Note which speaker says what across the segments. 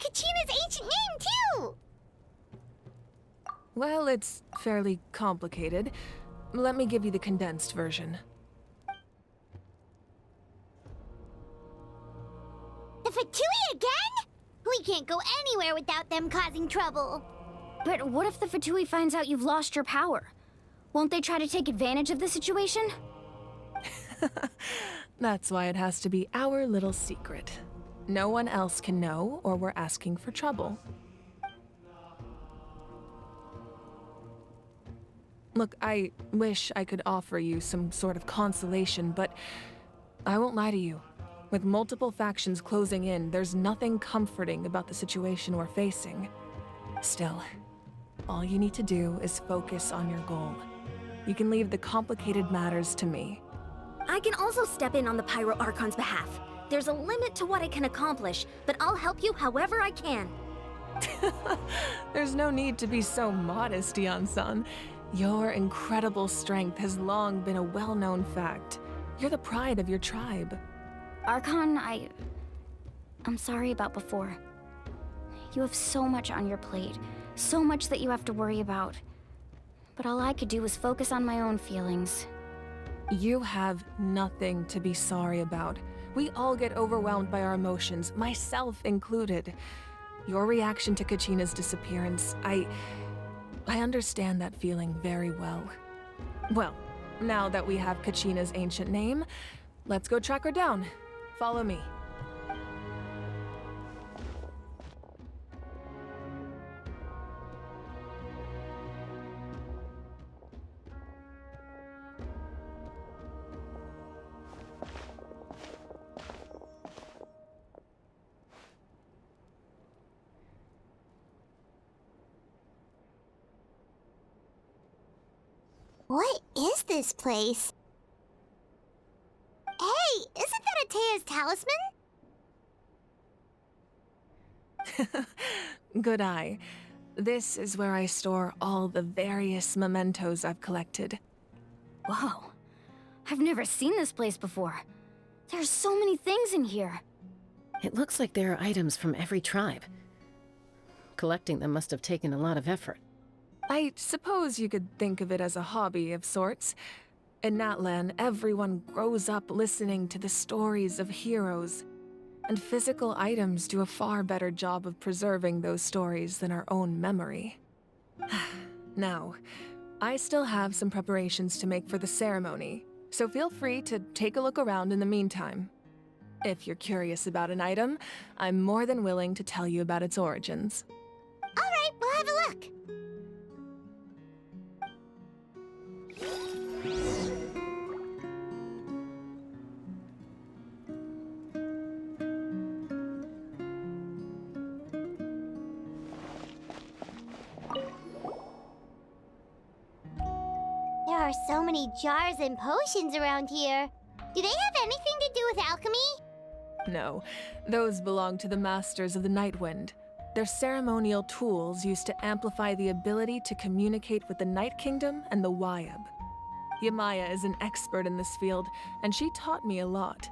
Speaker 1: Kachina's ancient name, too!
Speaker 2: Well, it's fairly complicated. Let me give you the condensed version.
Speaker 1: The Fatui again? We can't go anywhere without them causing trouble.
Speaker 3: But what if the Fatui finds out you've lost your power? Won't they try to take advantage of the situation?
Speaker 2: That's why it has to be our little secret. No one else can know, or we're asking for trouble. Look, I wish I could offer you some sort of consolation, but I won't lie to you. With multiple factions closing in, there's nothing comforting about the situation we're facing. Still, all you need to do is focus on your goal. You can leave the complicated matters to me.
Speaker 3: I can also step in on the Pyro Archon's behalf. There's a limit to what I can accomplish, but I'll help you however I can.
Speaker 2: There's no need to be so modest, Yan-san. Your incredible strength has long been a well-known fact. You're the pride of your tribe.
Speaker 3: Archon, I'm sorry about before. You have so much on your plate, so much that you have to worry about. But all I could do was focus on my own feelings.
Speaker 2: You have nothing to be sorry about. We all get overwhelmed by our emotions, myself included. Your reaction to Kachina's disappearance, I understand that feeling very well. Well, now that we have Kachina's ancient name, let's go track her down. Follow me.
Speaker 1: What is this place? Hey, isn't that Atea's talisman?
Speaker 2: Good eye. This is where I store all the various mementos I've collected.
Speaker 3: Whoa. I've never seen this place before. There's so many things in here.
Speaker 4: It looks like there are items from every tribe. Collecting them must have taken a lot of effort.
Speaker 2: I suppose you could think of it as a hobby of sorts. In Natlan, everyone grows up listening to the stories of heroes, and physical items do a far better job of preserving those stories than our own memory. Now, I still have some preparations to make for the ceremony, so feel free to take a look around in the meantime. If you're curious about an item, I'm more than willing to tell you about its origins.
Speaker 1: All right, we'll have a look. There are so many jars and potions around here. Do they have anything to do with alchemy?
Speaker 2: No, those belong to the Masters of the Nightwind. They're ceremonial tools used to amplify the ability to communicate with the Night Kingdom and the Wyab. Yamaya is an expert in this field, and she taught me a lot.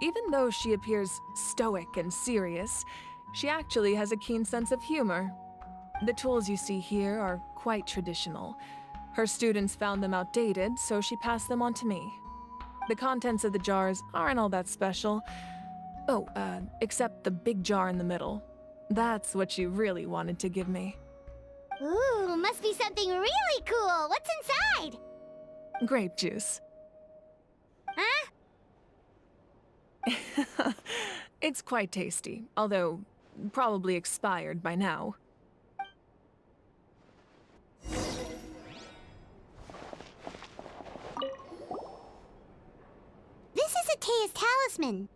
Speaker 2: Even though she appears stoic and serious, she actually has a keen sense of humor. The tools you see here are quite traditional. Her students found them outdated, so she passed them on to me. The contents of the jars aren't all that special. Oh, except the big jar in the middle. That's what she really wanted to give me.
Speaker 1: Ooh, must be something really cool. What's inside?
Speaker 2: Grape juice.
Speaker 1: Huh?
Speaker 2: It's quite tasty, although probably expired by now.
Speaker 1: This is Atea's talisman.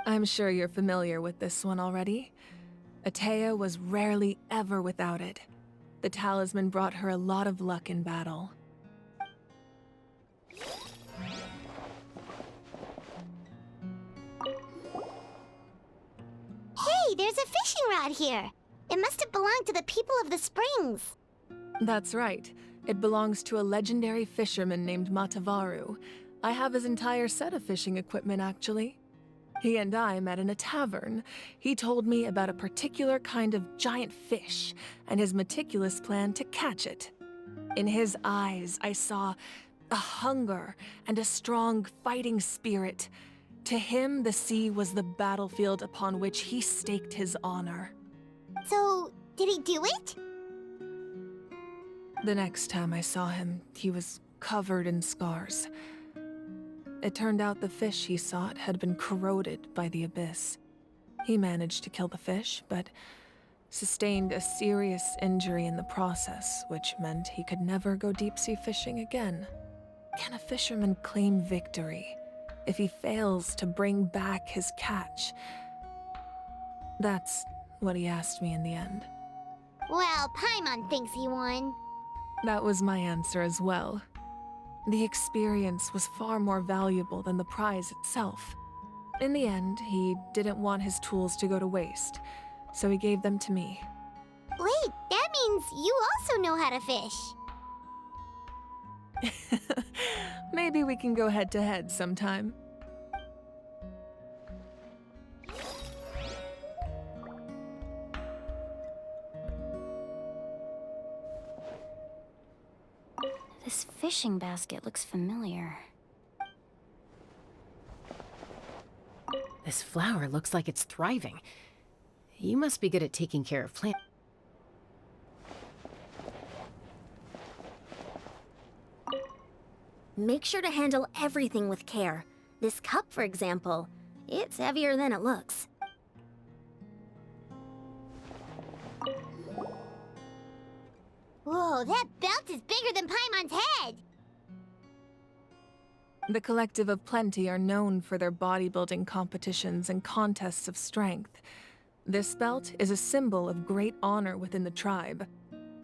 Speaker 2: I'm sure you're familiar with this one already. Atea was rarely ever without it. The talisman brought her a lot of luck in battle.
Speaker 1: Hey, there's a fishing rod here. It must have belonged to the people of the springs.
Speaker 2: That's right. It belongs to a legendary fisherman named Matavaru. I have his entire set of fishing equipment, actually. He and I met in a tavern. He told me about a particular kind of giant fish and his meticulous plan to catch it. In his eyes, I saw a hunger and a strong fighting spirit. To him, the sea was the battlefield upon which he staked his honor.
Speaker 1: So, did he do it?
Speaker 2: The next time I saw him, he was covered in scars. It turned out the fish he sought had been corroded by the abyss. He managed to kill the fish, but sustained a serious injury in the process, which meant he could never go deep-sea fishing again. Can a fisherman claim victory if he fails to bring back his catch? That's what he asked me in the end.
Speaker 1: Well, Paimon thinks he won.
Speaker 2: That was my answer as well. The experience was far more valuable than the prize itself. In the end, he didn't want his tools to go to waste, so he gave them to me.
Speaker 1: Wait, that means you also know how to fish.
Speaker 2: Maybe we can go head-to-head sometime.
Speaker 3: This fishing basket looks familiar.
Speaker 4: This flower looks like it's thriving. You must be good at taking care of plants.
Speaker 5: Make sure to handle everything with care. This cup, for example, it's heavier than it looks.
Speaker 1: Whoa, that belt is bigger than Paimon's head!
Speaker 2: The Collective of Plenty are known for their bodybuilding competitions and contests of strength. This belt is a symbol of great honor within the tribe.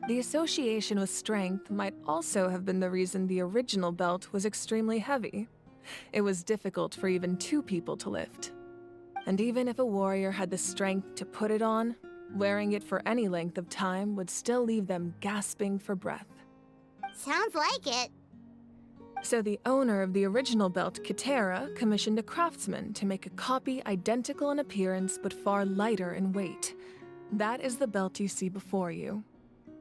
Speaker 2: The association with strength might also have been the reason the original belt was extremely heavy. It was difficult for even 2 people to lift. And even if a warrior had the strength to put it on, wearing it for any length of time would still leave them gasping for breath.
Speaker 1: Sounds like it.
Speaker 2: So the owner of the original belt, Kitera, commissioned a craftsman to make a copy identical in appearance but far lighter in weight. That is the belt you see before you.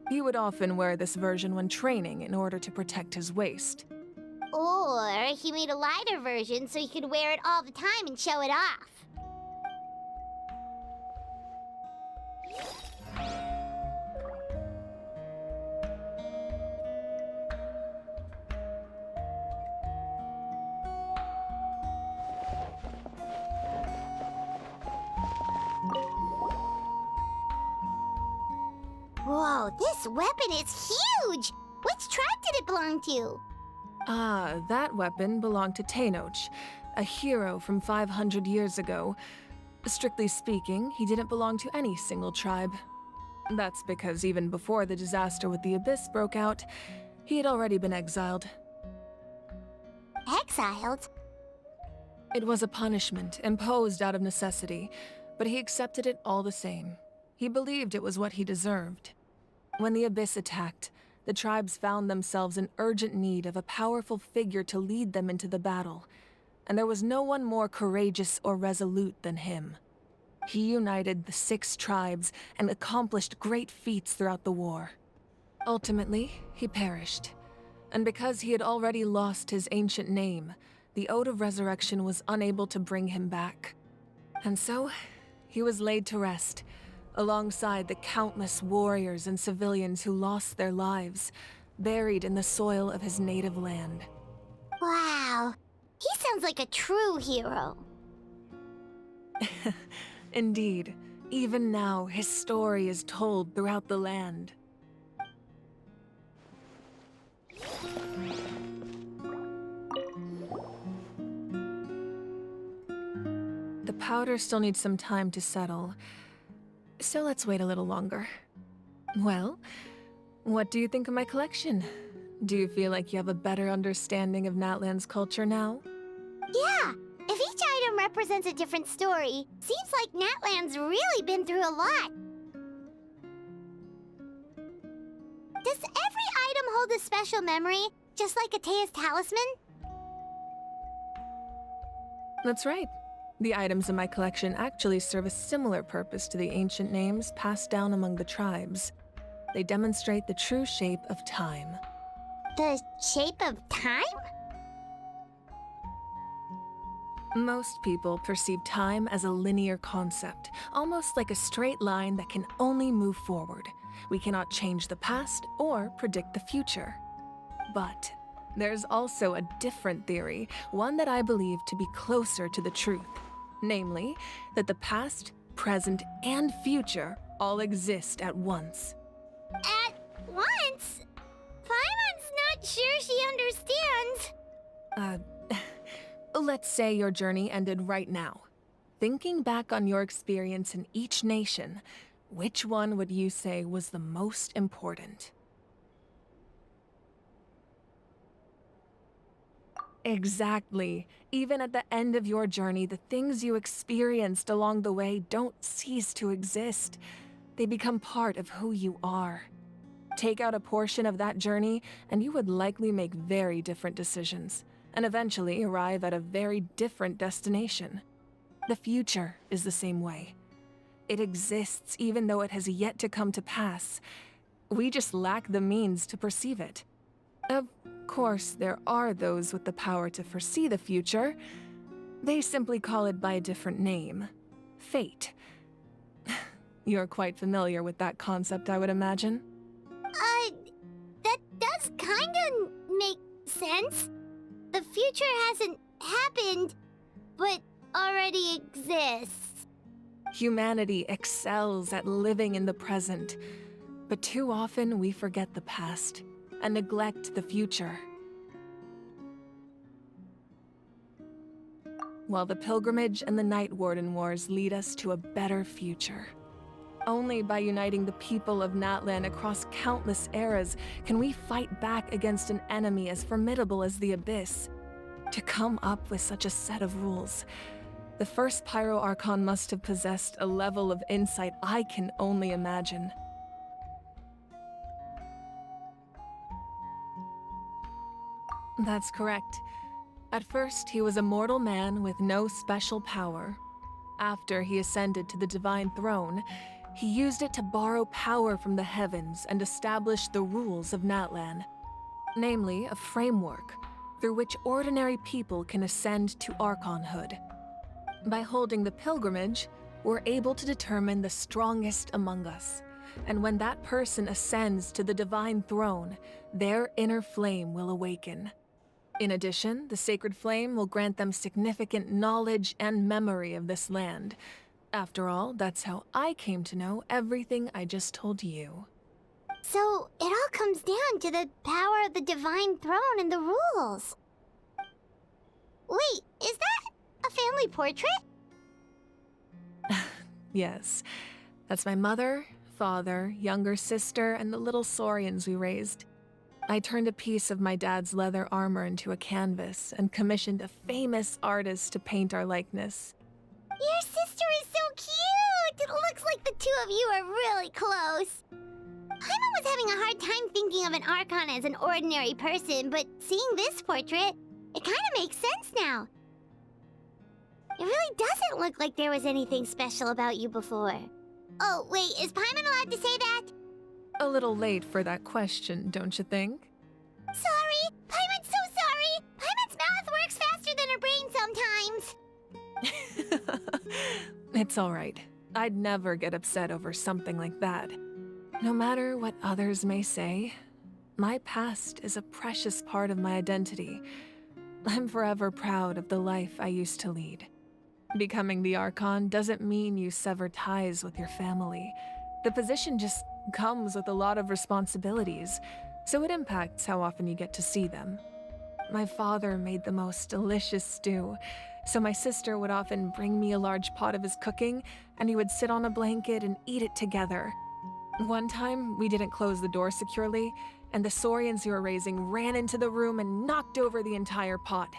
Speaker 2: He would often wear this version when training in order to protect his waist.
Speaker 1: Or he made a lighter version so he could wear it all the time and show it off. Whoa, this weapon is huge! Which tribe did it belong to?
Speaker 2: Ah, that weapon belonged to Tenoch, a hero from 500 years ago. Strictly speaking, he didn't belong to any single tribe. That's because even before the disaster with the Abyss broke out, he had already been exiled.
Speaker 1: Exiled?
Speaker 2: It was a punishment imposed out of necessity, but he accepted it all the same. He believed it was what he deserved. When the Abyss attacked, the tribes found themselves in urgent need of a powerful figure to lead them into the battle, and there was no one more courageous or resolute than him. He united the 6 tribes and accomplished great feats throughout the war. Ultimately, he perished, and because he had already lost his ancient name, the Ode of Resurrection was unable to bring him back. And so, he was laid to rest, alongside the countless warriors and civilians who lost their lives, buried in the soil of his native land.
Speaker 1: Wow, he sounds like a true hero.
Speaker 2: Indeed, even now his story is told throughout the land. The powder still needs some time to settle, so let's wait a little longer. Well, what do you think of my collection? Do you feel like you have a better understanding of Natlan's culture now?
Speaker 1: Yeah, if each item represents a different story, seems like Natlan's really been through a lot. Does every item hold a special memory, just like Atea's talisman?
Speaker 2: That's right. The items in my collection actually serve a similar purpose to the ancient names passed down among the tribes. They demonstrate the true shape of time.
Speaker 1: The shape of time?
Speaker 2: Most people perceive time as a linear concept, almost like a straight line that can only move forward. We cannot change the past or predict the future. But there's also a different theory, one that I believe to be closer to the truth. Namely, that the past, present, and future all exist at once.
Speaker 1: At once? Paimon's not sure she understands.
Speaker 2: Let's say your journey ended right now. Thinking back on your experience in each nation, which one would you say was the most important? Exactly. Even at the end of your journey, the things you experienced along the way don't cease to exist. They become part of who you are. Take out a portion of that journey, and you would likely make very different decisions, and eventually arrive at a very different destination. The future is the same way. It exists even though it has yet to come to pass. We just lack the means to perceive it. Of course, there are those with the power to foresee the future. They simply call it by a different name. Fate. You're quite familiar with that concept, I would imagine.
Speaker 1: That does kinda make sense. The future hasn't happened, but already exists.
Speaker 2: Humanity excels at living in the present, but too often we forget the past and neglect the future. While the pilgrimage and the Night Warden Wars lead us to a better future. Only by uniting the people of Natlan across countless eras can we fight back against an enemy as formidable as the Abyss. To come up with such a set of rules, the first Pyro Archon must have possessed a level of insight I can only imagine. That's correct. At first, he was a mortal man with no special power. After he ascended to the Divine Throne, he used it to borrow power from the heavens and establish the rules of Natlan. Namely, a framework through which ordinary people can ascend to Archonhood. By holding the pilgrimage, we're able to determine the strongest among us. And when that person ascends to the Divine Throne, their inner flame will awaken. In addition, the sacred flame will grant them significant knowledge and memory of this land. After all, that's how I came to know everything I just told you.
Speaker 1: So, it all comes down to the power of the Divine Throne and the rules. Wait, is that a family portrait?
Speaker 2: Yes, that's my mother, father, younger sister, and the little saurians we raised. I turned a piece of my dad's leather armor into a canvas and commissioned a famous artist to paint our likeness.
Speaker 1: Your sister is so cute! It looks like the two of you are really close. Paimon was having a hard time thinking of an Archon as an ordinary person, but seeing this portrait, it kind of makes sense now. It really doesn't look like there was anything special about you before. Oh, wait, is Paimon allowed to say that?
Speaker 2: A little late for that question, don't you think?
Speaker 1: Sorry! Paimon's so sorry! Paimon's mouth works faster than her brain sometimes.
Speaker 2: It's all right. I'd never get upset over something like that. No matter what others may say, my past is a precious part of my identity. I'm forever proud of the life I used to lead. Becoming the Archon doesn't mean you sever ties with your family. The position just comes with a lot of responsibilities, so it impacts how often you get to see them. My father made the most delicious stew, so my sister would often bring me a large pot of his cooking, and we would sit on a blanket and eat it together. One time, we didn't close the door securely, and the saurians you were raising ran into the room and knocked over the entire pot.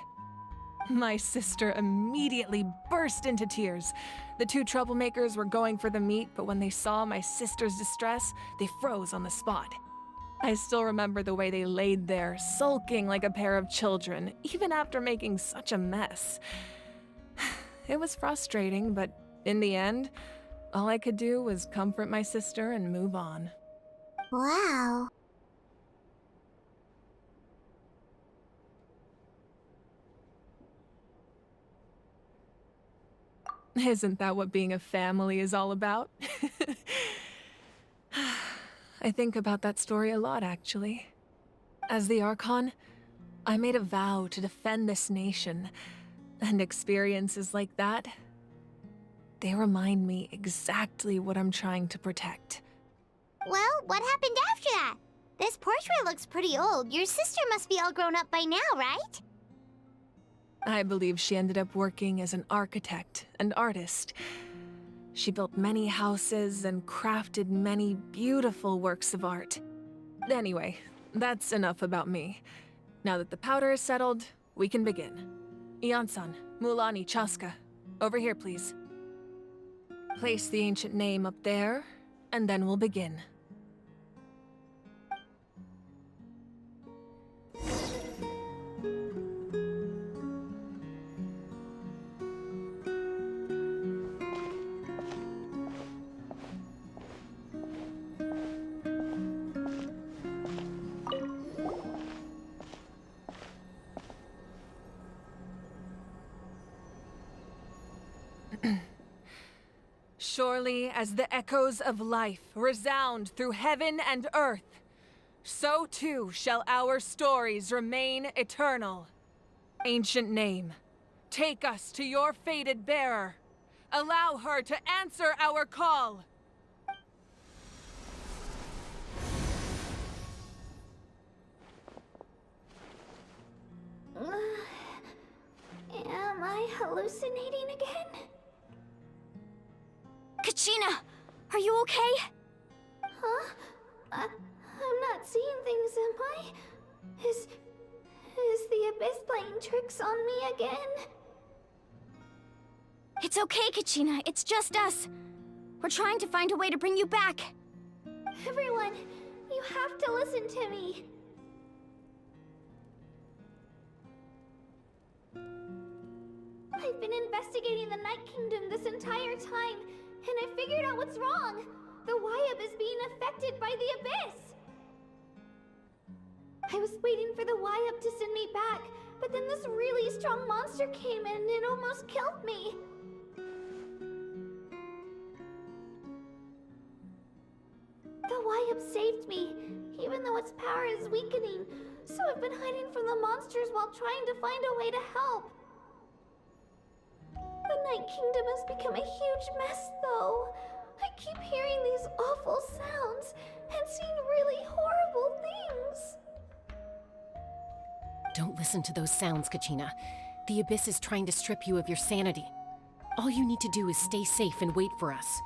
Speaker 2: My sister immediately burst into tears. The two troublemakers were going for the meat, but when they saw my sister's distress, they froze on the spot. I still remember the way they laid there, sulking like a pair of children, even after making such a mess. It was frustrating, but in the end, all I could do was comfort my sister and move on.
Speaker 1: Wow.
Speaker 2: Isn't that what being a family is all about? I think about that story a lot, actually. As the Archon, I made a vow to defend this nation, and experiences like that, they remind me exactly what I'm trying to protect.
Speaker 1: Well, what happened after that? This portrait looks pretty old. Your sister must be all grown up by now, right?
Speaker 2: I believe she ended up working as an architect and artist. She built many houses and crafted many beautiful works of art. Anyway, that's enough about me. Now that the powder is settled, we can begin. Ian-san, Mulani, Chaska, over here, please. Place the ancient name up there, and then we'll begin. Surely as the echoes of life resound through heaven and earth, so too shall our stories remain eternal. Ancient name, take us to your fated bearer. Allow her to answer our call.
Speaker 1: Am I hallucinating again?
Speaker 3: Kachina, are you okay?
Speaker 1: Huh? I'm not seeing things, am I? Is the Abyss playing tricks on me again?
Speaker 3: It's okay, Kachina. It's just us. We're trying to find a way to bring you back.
Speaker 1: Everyone, you have to listen to me. I've been investigating the Night Kingdom this entire time, and I figured out what's wrong. The Wyab is being affected by the Abyss. I was waiting for the Wyab to send me back, but then this really strong monster came in and it almost killed me. The Wyab saved me, even though its power is weakening, so I've been hiding from the monsters while trying to find a way to help. The Night Kingdom has become a huge mess, though. I keep hearing these awful sounds and seeing really horrible things.
Speaker 4: Don't listen to those sounds, Kachina. The Abyss is trying to strip you of your sanity. All you need to do is stay safe and wait for us.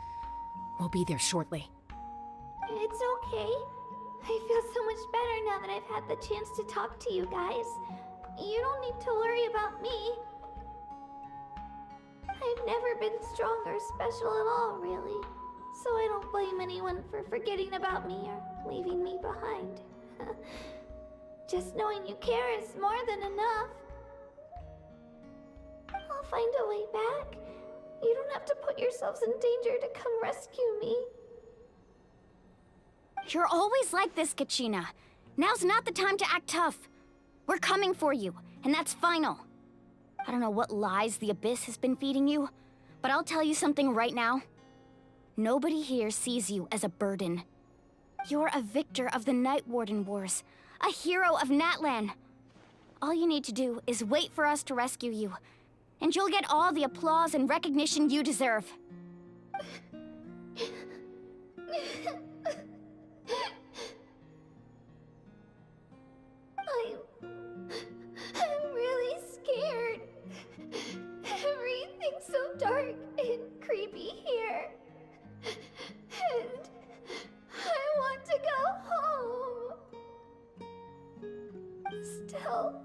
Speaker 4: We'll be there shortly.
Speaker 1: It's okay. I feel so much better now that I've had the chance to talk to you guys. You don't need to worry about me. I've never been strong or special at all, really. So I don't blame anyone for forgetting about me or leaving me behind. Just knowing you care is more than enough. I'll find a way back. You don't have to put yourselves in danger to come rescue me.
Speaker 3: You're always like this, Kachina. Now's not the time to act tough. We're coming for you, and that's final. I don't know what lies the Abyss has been feeding you, but I'll tell you something right now. Nobody here sees you as a burden. You're a victor of the Night Warden Wars, a hero of Natlan. All you need to do is wait for us to rescue you, and you'll get all the applause and recognition you deserve.
Speaker 1: I'm really scared. Everything's so dark and creepy here. And I want to go home. Still,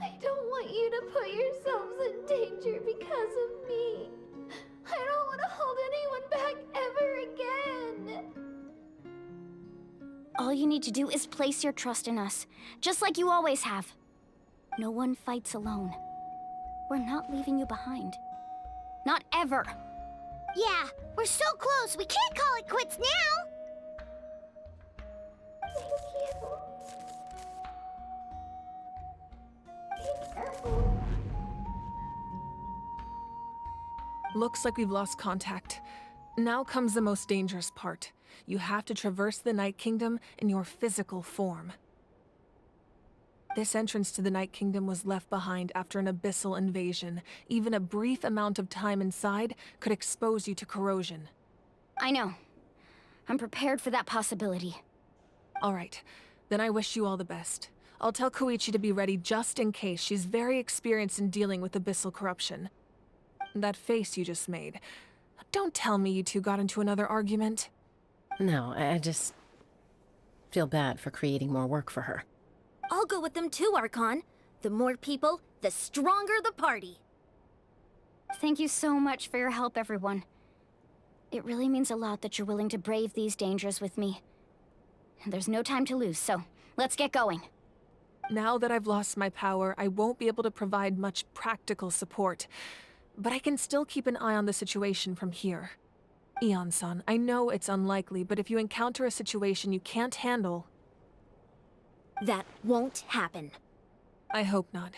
Speaker 1: I don't want you to put yourselves in danger because of me. I don't want to hold anyone back ever again.
Speaker 3: All you need to do is place your trust in us, just like you always have. No one fights alone. We're not leaving you behind. Not ever.
Speaker 1: Yeah, we're so close, we can't call it quits now!
Speaker 2: Looks like we've lost contact. Now comes the most dangerous part. You have to traverse the Night Kingdom in your physical form. This entrance to the Night Kingdom was left behind after an abyssal invasion. Even a brief amount of time inside could expose you to corrosion.
Speaker 3: I know. I'm prepared for that possibility.
Speaker 2: Alright, then I wish you all the best. I'll tell Koichi to be ready just in case. She's very experienced in dealing with abyssal corruption. That face you just made. Don't tell me you two got into another argument.
Speaker 4: No, I just feel bad for creating more work for her.
Speaker 5: I'll go with them too, Archon. The more people, the stronger the party.
Speaker 3: Thank you so much for your help, everyone. It really means a lot that you're willing to brave these dangers with me. And there's no time to lose, so let's get going.
Speaker 2: Now that I've lost my power, I won't be able to provide much practical support. But I can still keep an eye on the situation from here. Eon-san, I know it's unlikely, but if you encounter a situation you can't handle...
Speaker 5: That won't happen.
Speaker 2: I hope not.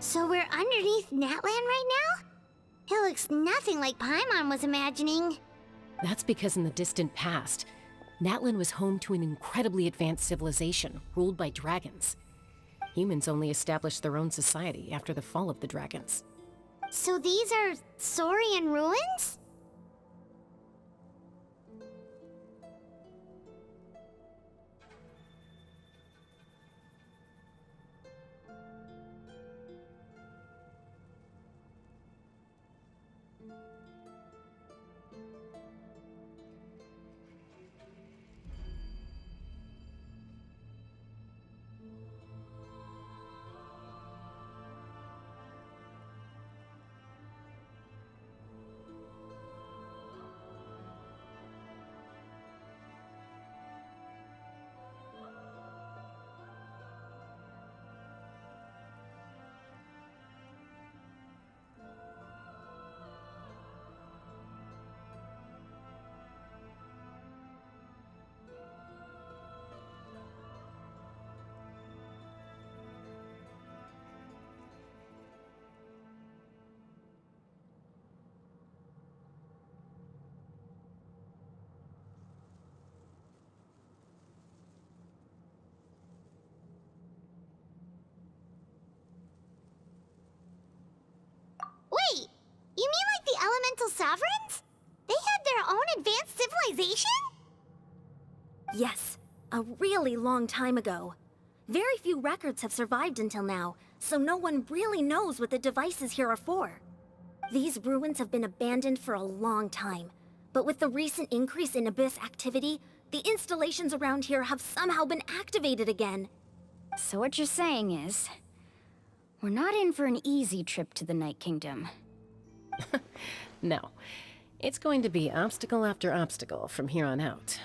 Speaker 1: So we're underneath Natlan right now? It looks nothing like Paimon was imagining.
Speaker 4: That's because in the distant past, Natlan was home to an incredibly advanced civilization ruled by dragons. Humans only established their own society after the fall of the dragons.
Speaker 1: So these are Saurian ruins? Wait, you mean like the elemental sovereigns? They had their own advanced civilization?
Speaker 5: Yes, A really long time ago. Very few records have survived until now, so no one really knows what the devices here are for. These ruins have been abandoned for a long time, but with the recent increase in Abyss activity, the installations around here have somehow been activated again.
Speaker 3: So what you're saying is, we're not in for an easy trip to the Night Kingdom.
Speaker 4: No. It's going to be obstacle after obstacle from here on out.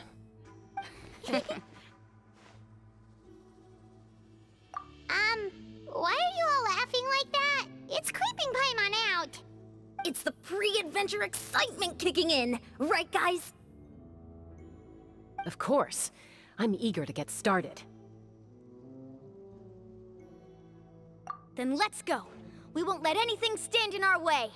Speaker 1: Why are you all laughing like that? It's creeping Paimon out.
Speaker 5: It's the pre-adventure excitement kicking in, right guys?
Speaker 4: Of course. I'm eager to get started.
Speaker 3: Then let's go. We won't let anything stand in our way.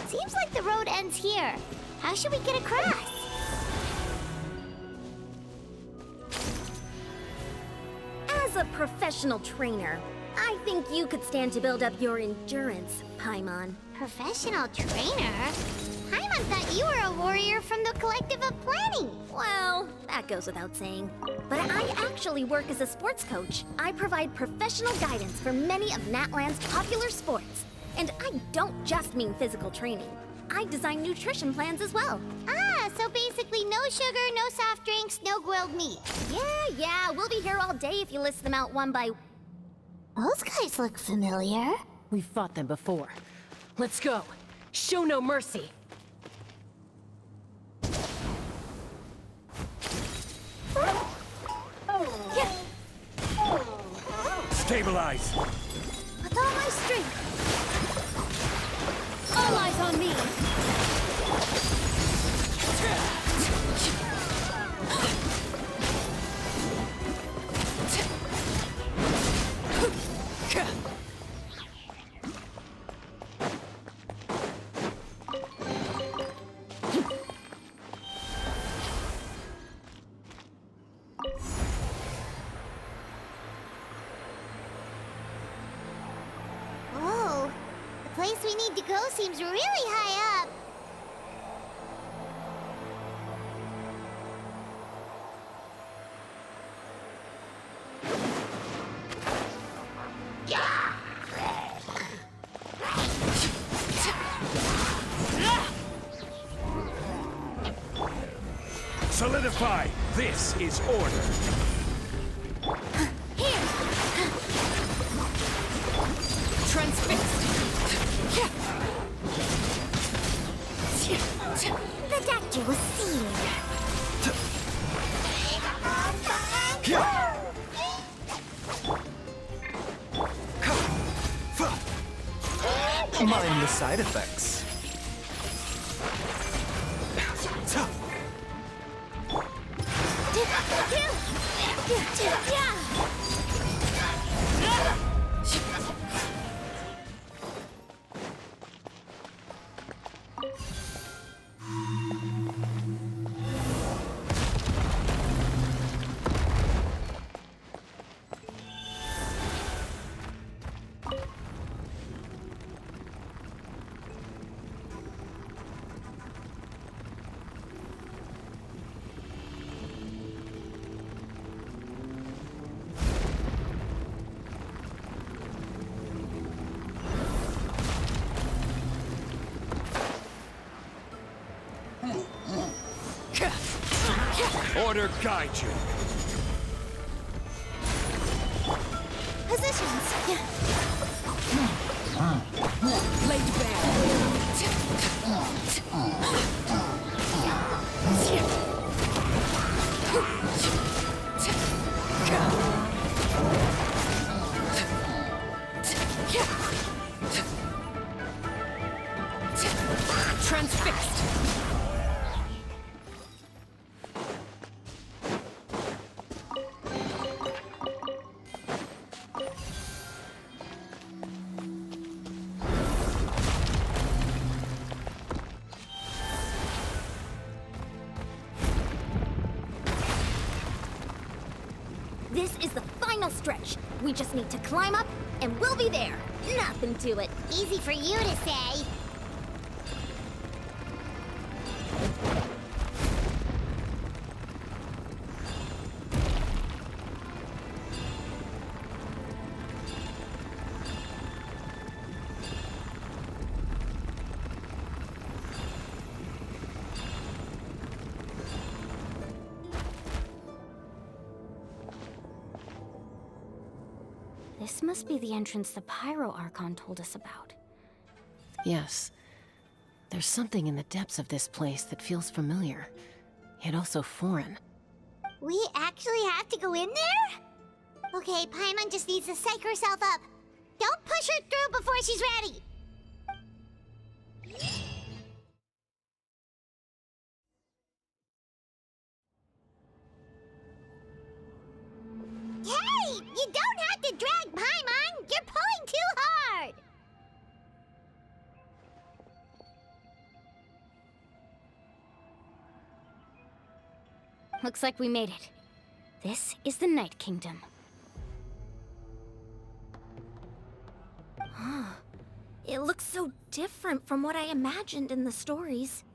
Speaker 1: Seems like the road ends here. How should we get across?
Speaker 5: As a professional trainer, I think you could stand to build up your endurance, Paimon.
Speaker 1: Professional trainer? Paimon thought you were a warrior from the Collective of Planning.
Speaker 5: Well, that goes without saying. But I actually work as a sports coach. I provide professional guidance for many of Natlan's popular sports. And I don't just mean physical training. I design nutrition plans as well.
Speaker 1: Ah, so basically no sugar, no soft drinks, no grilled meat.
Speaker 5: Yeah, we'll be here all day if you list them out one by...
Speaker 1: Those guys look familiar.
Speaker 4: We've fought them before. Let's go. Show no mercy.
Speaker 6: Stabilize!
Speaker 3: With all my strength. All eyes on me.
Speaker 1: Whoa, the place we need to go seems really high up.
Speaker 6: Solidify! This is order!
Speaker 3: Transfixed.
Speaker 1: The doctor was sealed.
Speaker 7: Mind the side effects.
Speaker 6: Order guide you!
Speaker 1: Positions.
Speaker 3: Laid
Speaker 1: Whoa,
Speaker 5: This is the final stretch. We just need to climb up, and we'll be there. Nothing to it.
Speaker 1: Easy for you to say.
Speaker 3: This must be the entrance the Pyro Archon told us about.
Speaker 4: Yes. There's something in the depths of this place that feels familiar, yet also foreign.
Speaker 1: We actually have to go in there? Okay, Paimon just needs to psych herself up. Don't push her through before she's ready. Hey! You don't have to drag Paimon! You're pulling too hard!
Speaker 3: Looks like we made it. This is the Night Kingdom.
Speaker 5: It looks so different from what I imagined in the stories.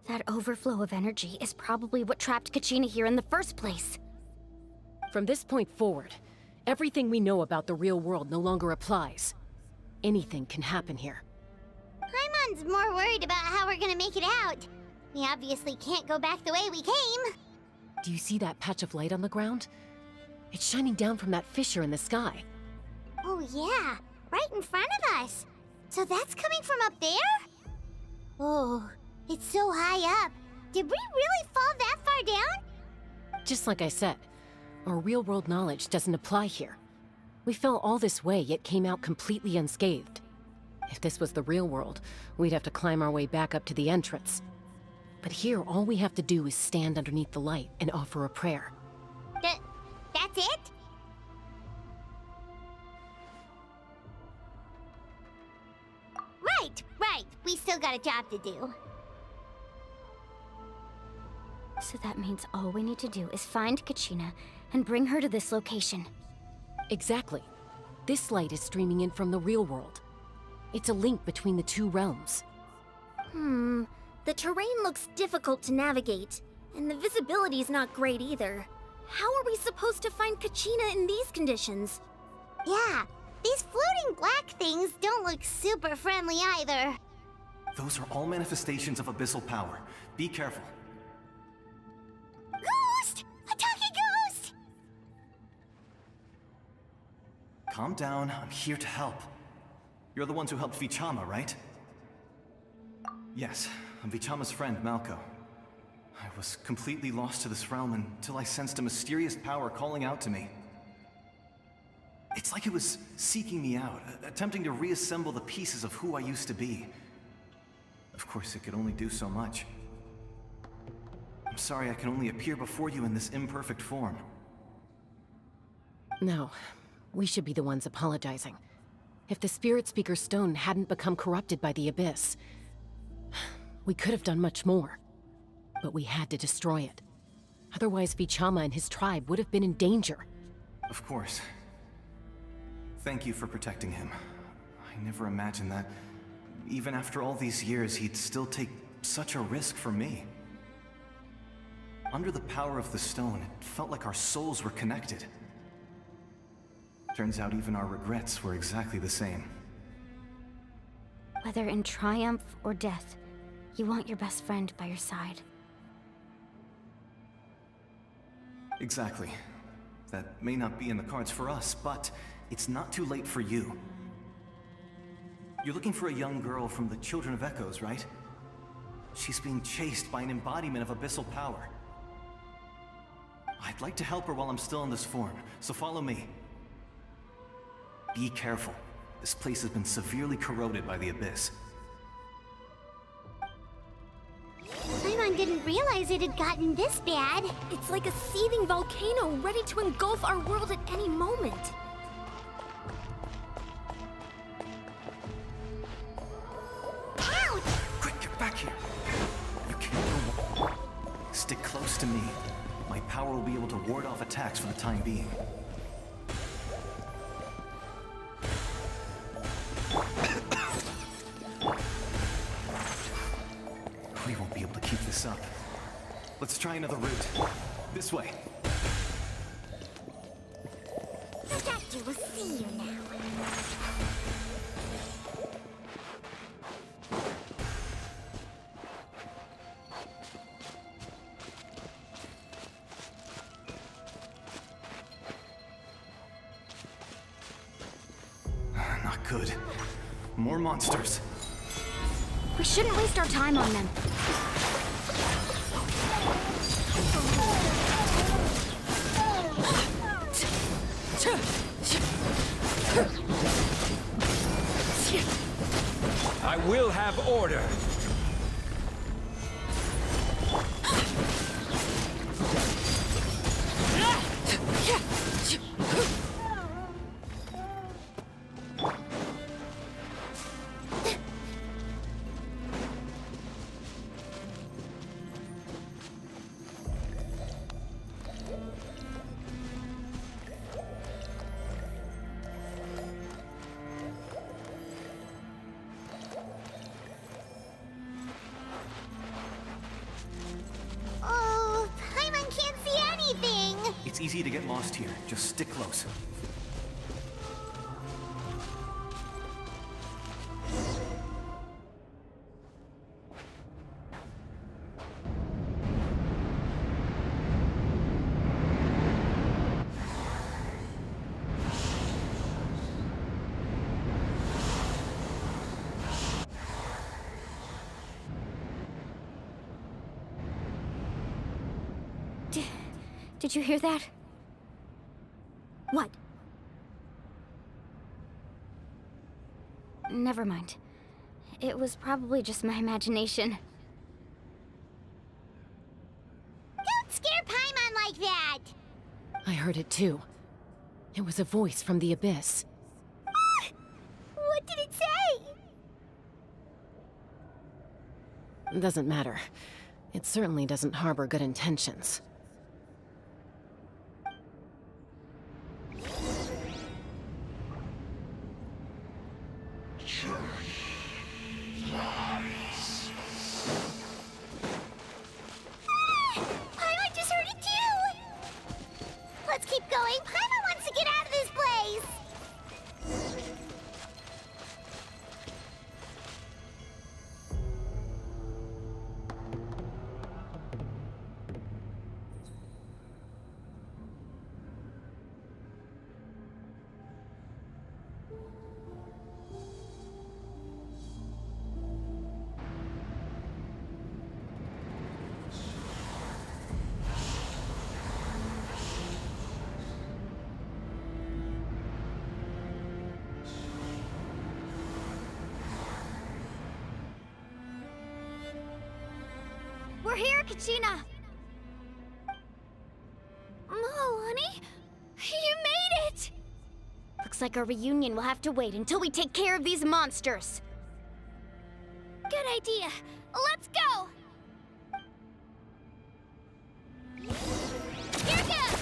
Speaker 3: That overflow of energy is probably what trapped Kachina here in the first place.
Speaker 4: From this point forward, everything we know about the real world no longer applies. Anything can happen here.
Speaker 1: Paimon's more worried about how we're gonna make it out. We obviously can't go back the way we came.
Speaker 4: Do you see that patch of light on the ground? It's shining down from that fissure in the sky.
Speaker 1: Oh yeah, right in front of us. So that's coming from up there? Oh, it's so high up. Did we really fall that far down?
Speaker 4: Just like I said, our real-world knowledge doesn't apply here. We fell all this way, yet came out completely unscathed. If this was the real world, we'd have to climb our way back up to the entrance. But here, all we have to do is stand underneath the light and offer a prayer.
Speaker 1: That's it? Right. We still got a job to do.
Speaker 3: So that means all we need to do is find Kachina and bring her to this location.
Speaker 4: Exactly. This light is streaming in from the real world. It's a link between the two realms.
Speaker 5: The terrain looks difficult to navigate, and the visibility's not great either. How are we supposed to find Kachina in these conditions?
Speaker 1: Yeah, these floating black things don't look super friendly either.
Speaker 7: Those are all manifestations of abyssal power. Be careful.
Speaker 1: Ghost! A talking ghost!
Speaker 7: Calm down, I'm here to help. You're the ones who helped Vichama, right? Yes, I'm Vichama's friend, Malko. I was completely lost to this realm until I sensed a mysterious power calling out to me. It's like it was seeking me out, attempting to reassemble the pieces of who I used to be. Of course, it could only do so much. I'm sorry I can only appear before you in this imperfect form.
Speaker 4: No, we should be the ones apologizing. If the Spirit Speaker Stone hadn't become corrupted by the Abyss, we could have done much more. But we had to destroy it. Otherwise, Vichama and his tribe would have been in danger.
Speaker 7: Of course. Thank you for protecting him. I never imagined that, even after all these years, he'd still take such a risk for me. Under the power of the stone, it felt like our souls were connected. Turns out even our regrets were exactly the same.
Speaker 3: Whether in triumph or death, you want your best friend by your side.
Speaker 7: Exactly. That may not be in the cards for us, but it's not too late for you. You're looking for a young girl from the Children of Echoes, right? She's being chased by an embodiment of abyssal power. I'd like to help her while I'm still in this form, so follow me. Be careful. This place has been severely corroded by the Abyss.
Speaker 1: Paimon didn't realize it had gotten this bad.
Speaker 5: It's like a seething volcano ready to engulf our world at any moment.
Speaker 1: Ouch!
Speaker 7: Quick, get back here! You can't go. Stick close to me. My power power will be able to ward off attacks for the time being. We won't be able to keep this up. Let's try another route. This way.
Speaker 1: The doctor will see you now.
Speaker 7: Not good. More monsters.
Speaker 3: We shouldn't waste our time on them.
Speaker 6: I will have order.
Speaker 1: Oh, Paimon can't see anything!
Speaker 7: It's easy to get lost here. Just stick close.
Speaker 3: Did you hear that?
Speaker 5: What?
Speaker 3: Never mind. It was probably just my imagination.
Speaker 1: Don't scare Paimon like that!
Speaker 4: I heard it too. It was a voice from the abyss.
Speaker 1: What did it say?
Speaker 4: Doesn't matter. It certainly doesn't harbor good intentions.
Speaker 1: Paimon just heard it too! Let's keep going. Paimon wants to get out of this place!
Speaker 3: We're here, Kachina! Honey? You made it! Looks like our reunion will have to wait until we take care of these monsters. Good idea. Let's go! Here goes!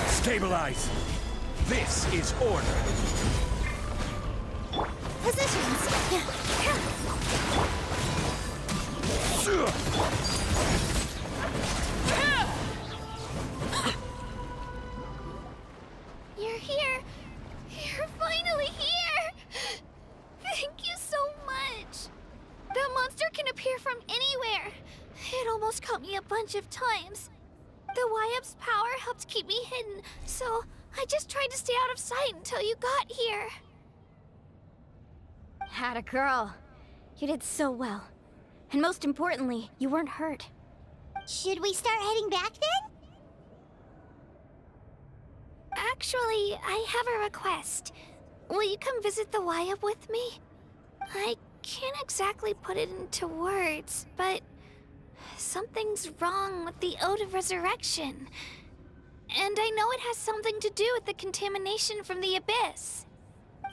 Speaker 6: Stabilize. This is order.
Speaker 1: Positions!
Speaker 3: You're here! You're finally here! Thank you so much! That monster can appear from anywhere. It almost caught me a bunch of times. The Wyap's power helped keep me hidden, so I just tried to stay out of sight until you got here. Atta girl. You did so well. And most importantly, you weren't hurt.
Speaker 1: Should we start heading back then?
Speaker 3: Actually, I have a request. Will you come visit the Wyap with me? I can't exactly put it into words, but something's wrong with the Ode of Resurrection.
Speaker 8: And I know it has something to do with the contamination from the Abyss.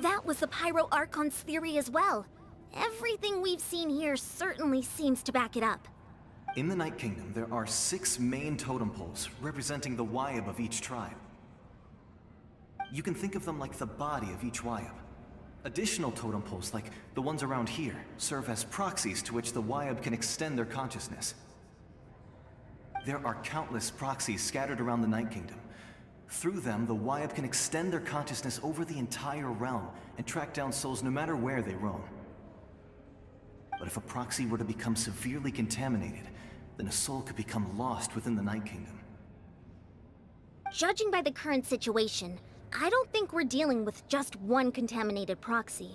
Speaker 5: That was the Pyro Archon's theory as well. Everything we've seen here certainly seems to back it up.
Speaker 7: In the Night Kingdom, there are 6 main totem poles representing the Wyab of each tribe. You can think of them like the body of each Wyab. Additional totem poles, like the ones around here, serve as proxies to which the Wyab can extend their consciousness. There are countless proxies scattered around the Night Kingdom. Through them, the Wyab can extend their consciousness over the entire realm and track down souls no matter where they roam. But if a proxy were to become severely contaminated, then a soul could become lost within the Night Kingdom.
Speaker 5: Judging by the current situation, I don't think we're dealing with just one contaminated proxy.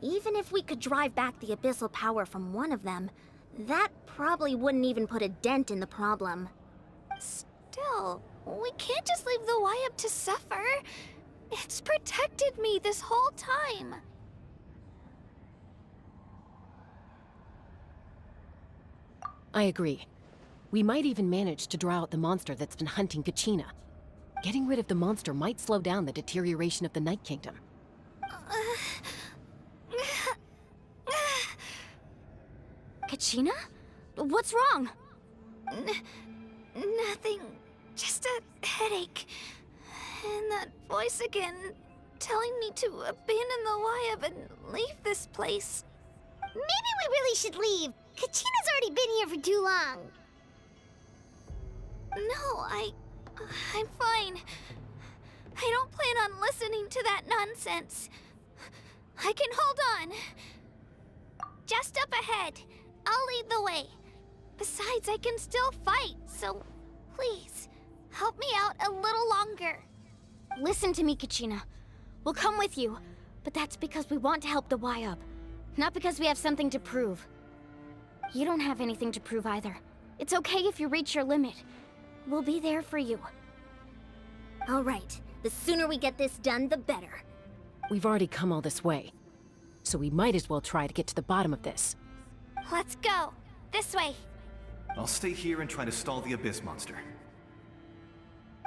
Speaker 5: Even if we could drive back the abyssal power from one of them, that probably wouldn't even put a dent in the problem.
Speaker 8: Still, we can't just leave the Wyab to suffer. It's protected me this whole time.
Speaker 4: I agree. We might even manage to draw out the monster that's been hunting Kachina. Getting rid of the monster might slow down the deterioration of the Night Kingdom.
Speaker 3: Kachina? What's wrong?
Speaker 8: Nothing. Just a headache. And that voice again, telling me to abandon the Wyab and leave this place.
Speaker 1: Maybe we really should leave. Kachina's already been here for too long.
Speaker 8: No, I'm fine. I don't plan on listening to that nonsense. I can hold on. Just up ahead. I'll lead the way. Besides, I can still fight, so please, help me out a little longer.
Speaker 3: Listen to me, Kachina. We'll come with you, but that's because we want to help the Wyab, not because we have something to prove. You don't have anything to prove either. It's okay if you reach your limit. We'll be there for you.
Speaker 5: All right, the sooner we get this done, the better.
Speaker 4: We've already come all this way, so we might as well try to get to the bottom of this.
Speaker 8: Let's go. This way.
Speaker 7: I'll stay here and try to stall the Abyss monster.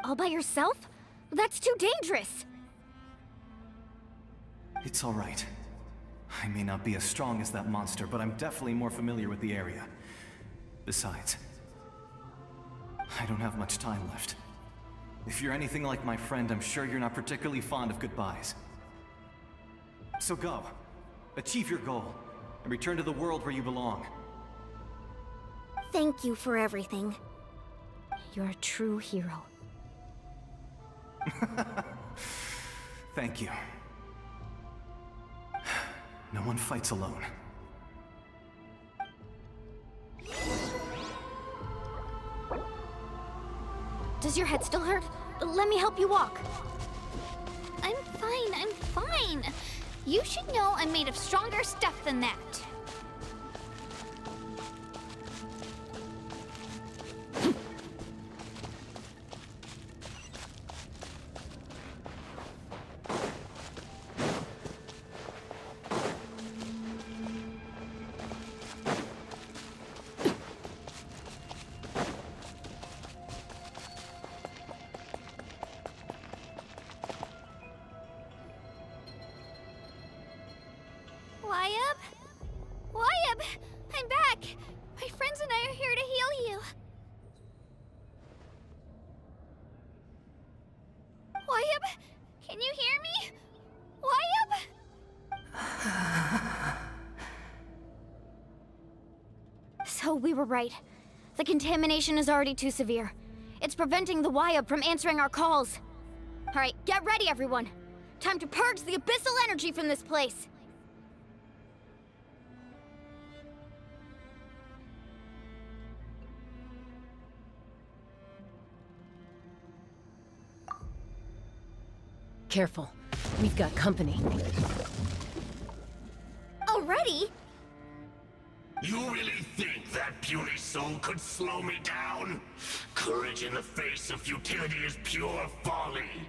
Speaker 3: All by yourself? That's too dangerous!
Speaker 7: It's all right. I may not be as strong as that monster, but I'm definitely more familiar with the area. Besides, I don't have much time left. If you're anything like my friend, I'm sure you're not particularly fond of goodbyes. So go. Achieve your goal, and return to the world where you belong.
Speaker 5: Thank you for everything.
Speaker 3: You're a true hero.
Speaker 7: Thank you. No one fights alone.
Speaker 3: Does your head still hurt? Let me help you walk.
Speaker 8: I'm fine. You should know I'm made of stronger stuff than that. Wyab! I'm back! My friends and I are here to heal you. Wyab, can you hear me? Wyab?
Speaker 3: So we were right. The contamination is already too severe. It's preventing the Wyab from answering our calls. Alright, get ready everyone! Time to purge the abyssal energy from this place!
Speaker 4: Careful. We've got company.
Speaker 5: Already?
Speaker 9: You really think that puny soul could slow me down? Courage in the face of futility is pure folly.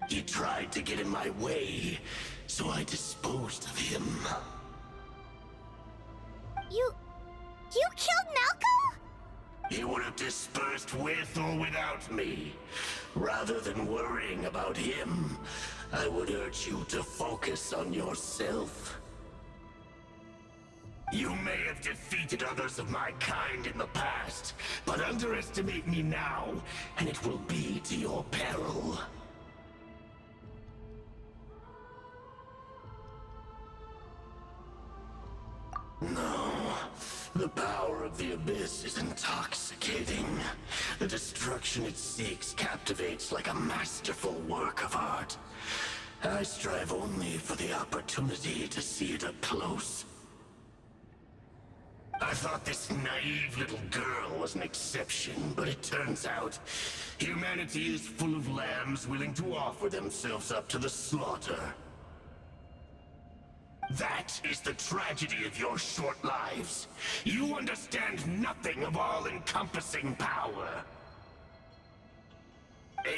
Speaker 9: He tried to get in my way, so I disposed of him.
Speaker 1: You killed Malcolm?
Speaker 9: he would have dispersed with or without me. Rather than worrying about him, I would urge you to focus on yourself. You may have defeated others of my kind in the past, but underestimate me now, and it will be to your peril. No, the power of the Abyss is intoxicating. The destruction it seeks captivates like a masterful work of art. I strive only for the opportunity to see it up close. I thought this naive little girl was an exception, but it turns out humanity is full of lambs willing to offer themselves up to the slaughter. That is the tragedy of your short lives. You understand nothing of all-encompassing power.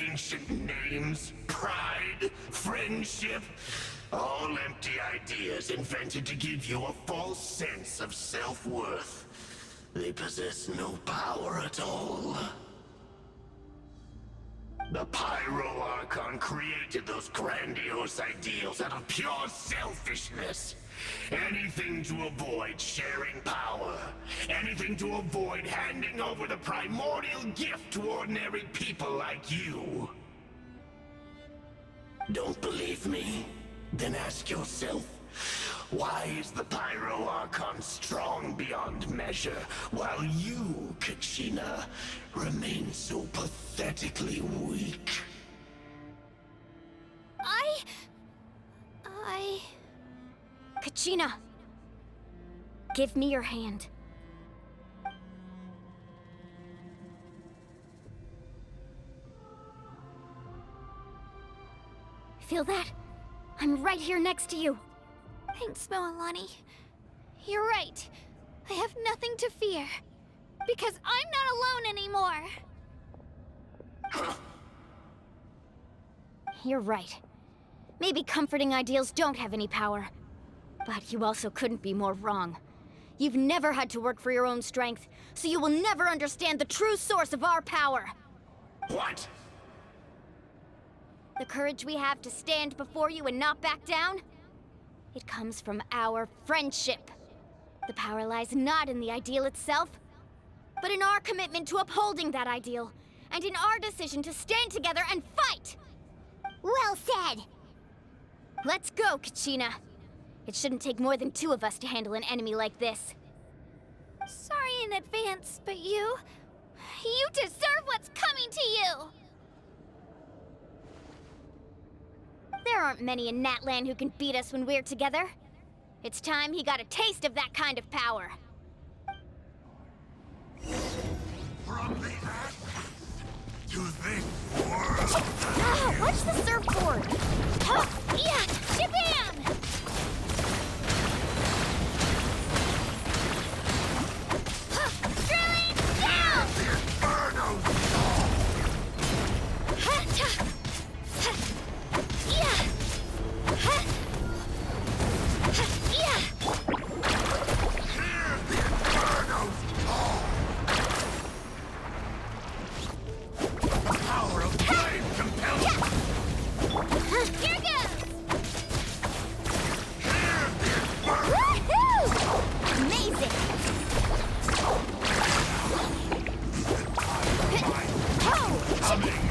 Speaker 9: Ancient names, pride, friendship, all empty ideas invented to give you a false sense of self-worth. They possess no power at all. The Pyro Archon created those grandiose ideals out of pure selfishness. Anything to avoid sharing power. Anything to avoid handing over the primordial gift to ordinary people like you. Don't believe me? Then ask yourself, why is the Pyro Archon strong beyond measure, while you, Kachina, remain so pathetically weak?
Speaker 3: Kachina! Give me your hand. Feel that? I'm right here next to you.
Speaker 8: Thanks, Moalani. You're right. I have nothing to fear. Because I'm not alone anymore.
Speaker 3: You're right. Maybe comforting ideals don't have any power. But you also couldn't be more wrong. You've never had to work for your own strength, so you will never understand the true source of our power.
Speaker 9: What?
Speaker 3: The courage we have to stand before you and not back down? It comes from our friendship. The power lies not in the ideal itself, but in our commitment to upholding that ideal, and in our decision to stand together and fight!
Speaker 1: Well said!
Speaker 3: Let's go, Kachina. It shouldn't take more than 2 of us to handle an enemy like this.
Speaker 8: Sorry in advance, but you deserve what's coming to you!
Speaker 3: There aren't many in Natlan who can beat us when we're together. It's time he got a taste of that kind of power.
Speaker 9: From the ashes to this world!
Speaker 3: Ah, watch the surfboard!
Speaker 8: Huh, yeah! Shabam! Huh, drilling down!
Speaker 9: The Inferno!
Speaker 8: Ha, ta, ha, yeah! Ha, ha, yeah!
Speaker 9: Hear the Inferno's call! The power of flame compels you!
Speaker 8: Here goes!
Speaker 9: Hear the Inferno!
Speaker 3: Woohoo! Amazing!
Speaker 9: Coming!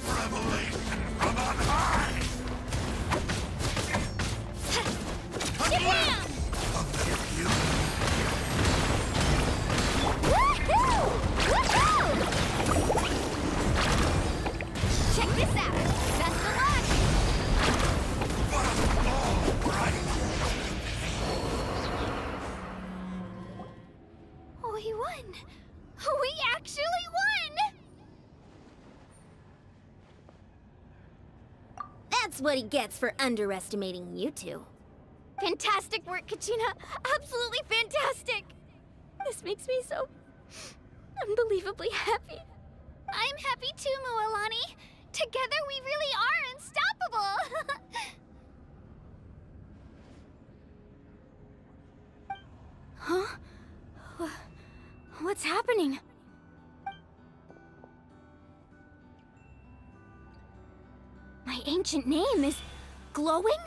Speaker 9: Revelation from on high!
Speaker 8: Shabam!
Speaker 9: Of the abuse!
Speaker 3: Woohoo! Woohoo! Check this out! Best of luck!
Speaker 9: But all right!
Speaker 8: We won! We actually won!
Speaker 5: That's what he gets for underestimating you two.
Speaker 3: Fantastic work, Kachina! Absolutely fantastic! This makes me so unbelievably happy.
Speaker 8: I'm happy too, Moalani. Together we really are unstoppable!
Speaker 3: What's happening? My ancient name is glowing?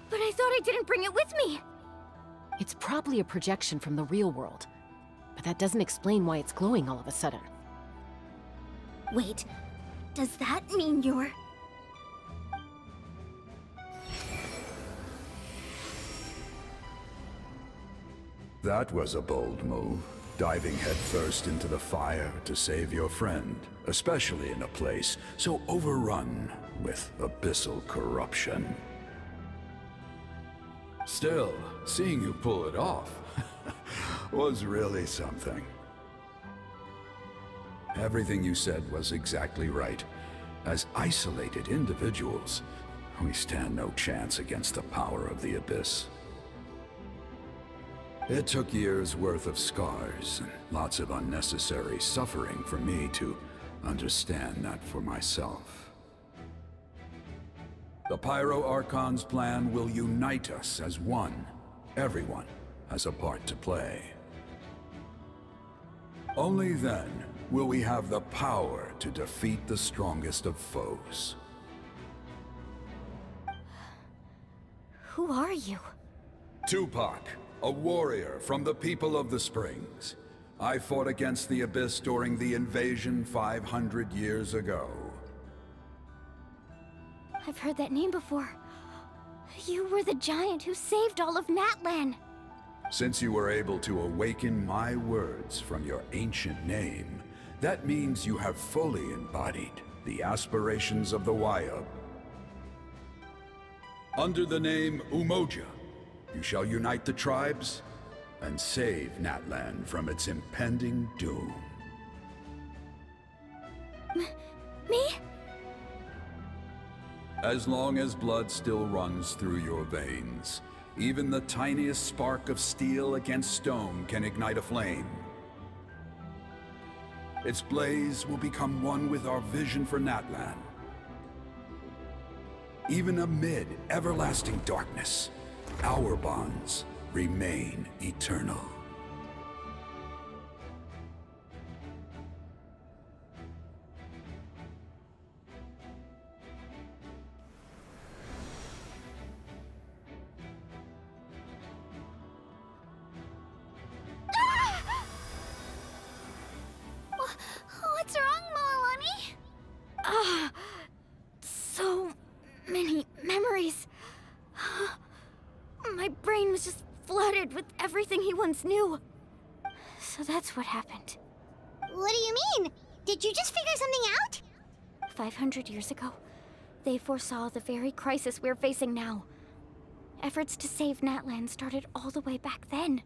Speaker 3: But I thought I didn't bring it with me.
Speaker 4: It's probably a projection from the real world. But that doesn't explain why it's glowing all of a sudden.
Speaker 5: Wait, does that mean you're...
Speaker 10: That was a bold move, diving headfirst into the fire to save your friend, especially in a place so overrun with abyssal corruption. Still, seeing you pull it off was really something. Everything you said was exactly right. As isolated individuals, we stand no chance against the power of the Abyss. It took years' worth of scars and lots of unnecessary suffering for me to understand that for myself. The Pyro Archon's plan will unite us as one. Everyone has a part to play. Only then will we have the power to defeat the strongest of foes.
Speaker 3: Who are you?
Speaker 10: Tupac, a warrior from the people of the Springs. I fought against the Abyss during the invasion 500 years ago.
Speaker 3: I've heard that name before. You were the giant who saved all of Natlan.
Speaker 10: Since you were able to awaken my words from your ancient name, that means you have fully embodied the aspirations of the Wyab. Under the name Umoja, you shall unite the tribes and save Natlan from its impending doom.
Speaker 3: Me?
Speaker 10: As long as blood still runs through your veins, even the tiniest spark of steel against stone can ignite a flame. Its blaze will become one with our vision for Natlan. Even amid everlasting darkness, our bonds remain eternal.
Speaker 8: What's wrong, Moalani?
Speaker 3: So many memories. My brain was just flooded with everything he once knew. So that's what happened.
Speaker 1: What do you mean? Did you just figure something out?
Speaker 3: 500 years ago, they foresaw the very crisis we're facing now. Efforts to save Natlan started all the way back then.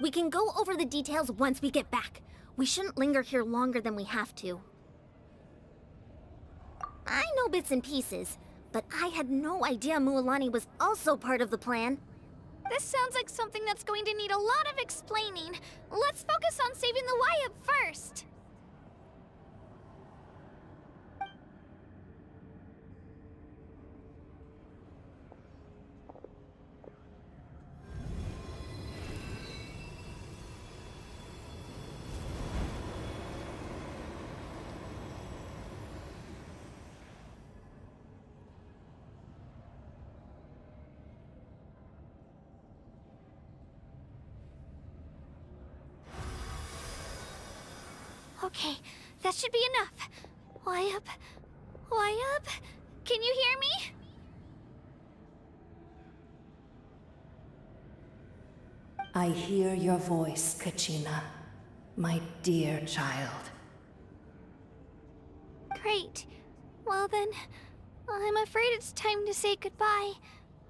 Speaker 5: We can go over the details once we get back. We shouldn't linger here longer than we have to. I know bits and pieces, but I had no idea Mualani was also part of the plan.
Speaker 8: This sounds like something that's going to need a lot of explaining. Let's focus on saving the Wyab first. Okay, that should be enough. Wyab? Wyab? Can you hear me?
Speaker 11: I hear your voice, Kachina, my dear child.
Speaker 8: Great. Well then, I'm afraid it's time to say goodbye.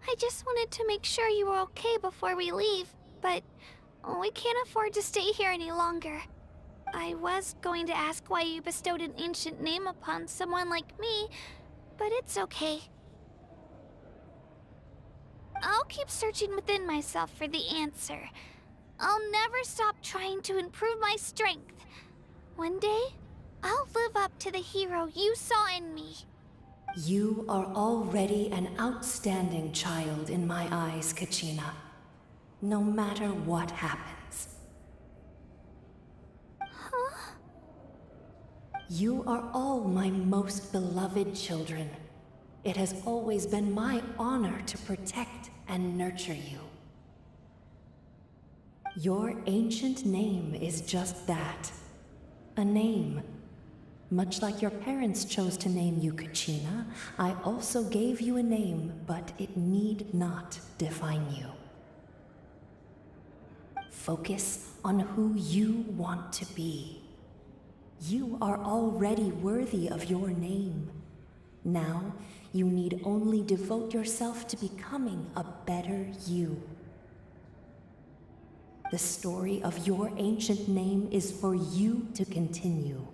Speaker 8: I just wanted to make sure you were okay before we leave, but we can't afford to stay here any longer. I was going to ask why you bestowed an ancient name upon someone like me, but it's okay. I'll keep searching within myself for the answer. I'll never stop trying to improve my strength. One day, I'll live up to the hero you saw in me.
Speaker 11: You are already an outstanding child in my eyes, Kachina. No matter what happens. You are all my most beloved children. It has always been my honor to protect and nurture you. Your ancient name is just that. A name. Much like your parents chose to name you Kachina, I also gave you a name, but it need not define you. Focus on who you want to be. You are already worthy of your name. Now, you need only devote yourself to becoming a better you. The story of your ancient name is for you to continue.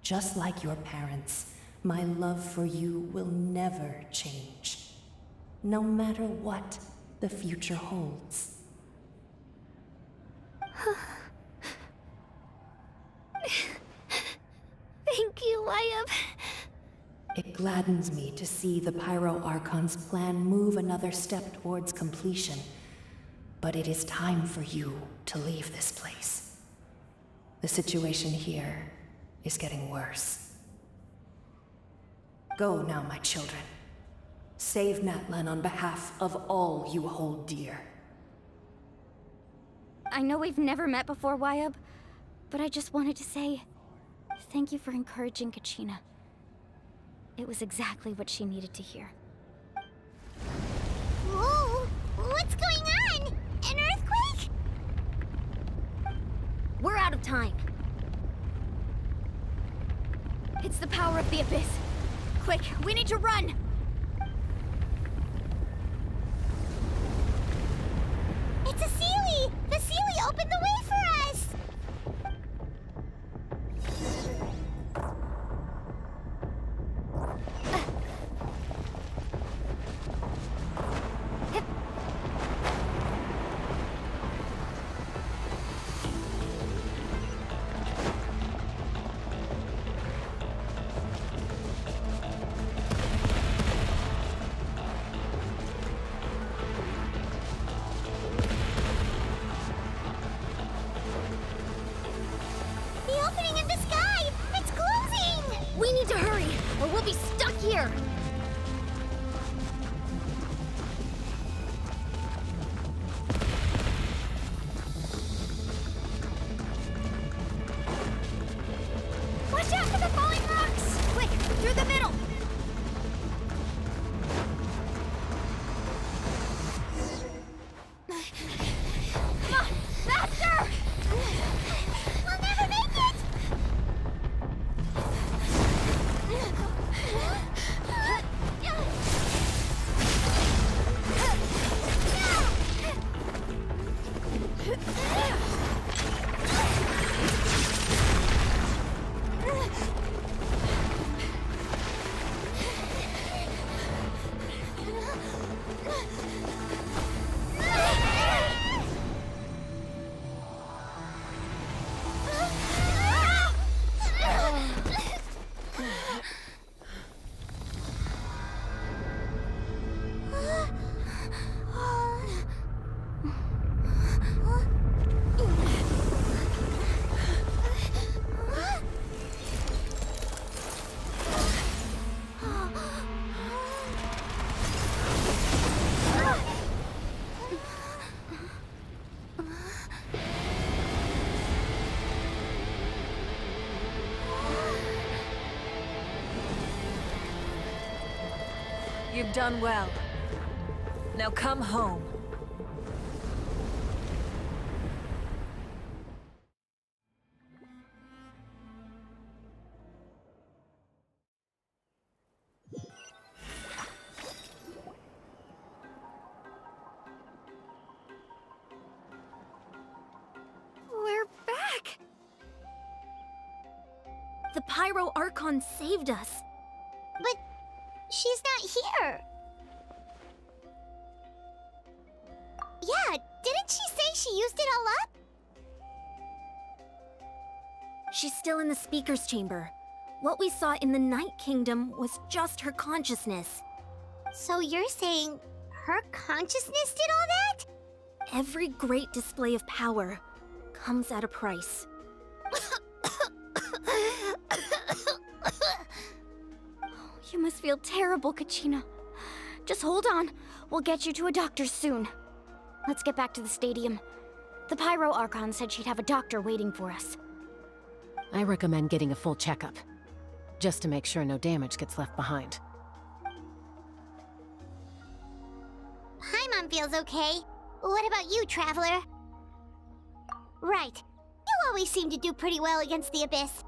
Speaker 11: Just like your parents, my love for you will never change, no matter what the future holds.
Speaker 8: Thank you, Wyatt.
Speaker 11: It gladdens me to see the Pyro Archon's plan move another step towards completion. But it is time for you to leave this place. The situation here is getting worse. Go now, my children. Save Natlan on behalf of all you hold dear.
Speaker 3: I know we've never met before, Wyatt, but I just wanted to say thank you for encouraging Kachina. It was exactly what she needed to hear.
Speaker 1: Whoa! What's going on? An earthquake?
Speaker 5: We're out of time.
Speaker 3: It's the power of the Abyss. Quick, we need to run!
Speaker 1: It's a Sealy! The Sealy opened the way for us! The opening in the sky! It's closing!
Speaker 5: We need to hurry, or we'll be stuck here!
Speaker 8: Watch out for the falling rocks! Quick, through the middle! Come on, faster!
Speaker 1: We'll never make it!
Speaker 2: You've done well. Now come home.
Speaker 8: We're back!
Speaker 5: The Pyro Archon saved us.
Speaker 1: But she's not here. Yeah, didn't she say she used it all up?
Speaker 5: She's still in the speaker's chamber. What we saw in the Night Kingdom was just her consciousness.
Speaker 1: So you're saying her consciousness did all that?
Speaker 5: Every great display of power comes at a price.
Speaker 3: must feel terrible, Kachina. Just hold on. We'll get you to a doctor soon. Let's get back to the stadium. The Pyro Archon said she'd have a doctor waiting for us.
Speaker 4: I recommend getting a full checkup, just to make sure no damage gets left behind.
Speaker 1: Paimon feels okay. What about you, Traveler? Right. You always seem to do pretty well against the Abyss.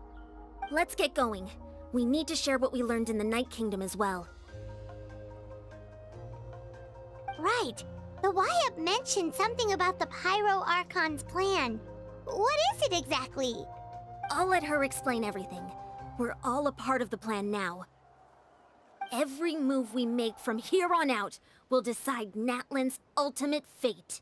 Speaker 5: Let's get going. We need to share what we learned in the Night Kingdom as well.
Speaker 1: Right. The Wyap mentioned something about the Pyro Archon's plan. What is it exactly?
Speaker 5: I'll let her explain everything. We're all a part of the plan now. Every move we make from here on out will decide Natlan's ultimate fate.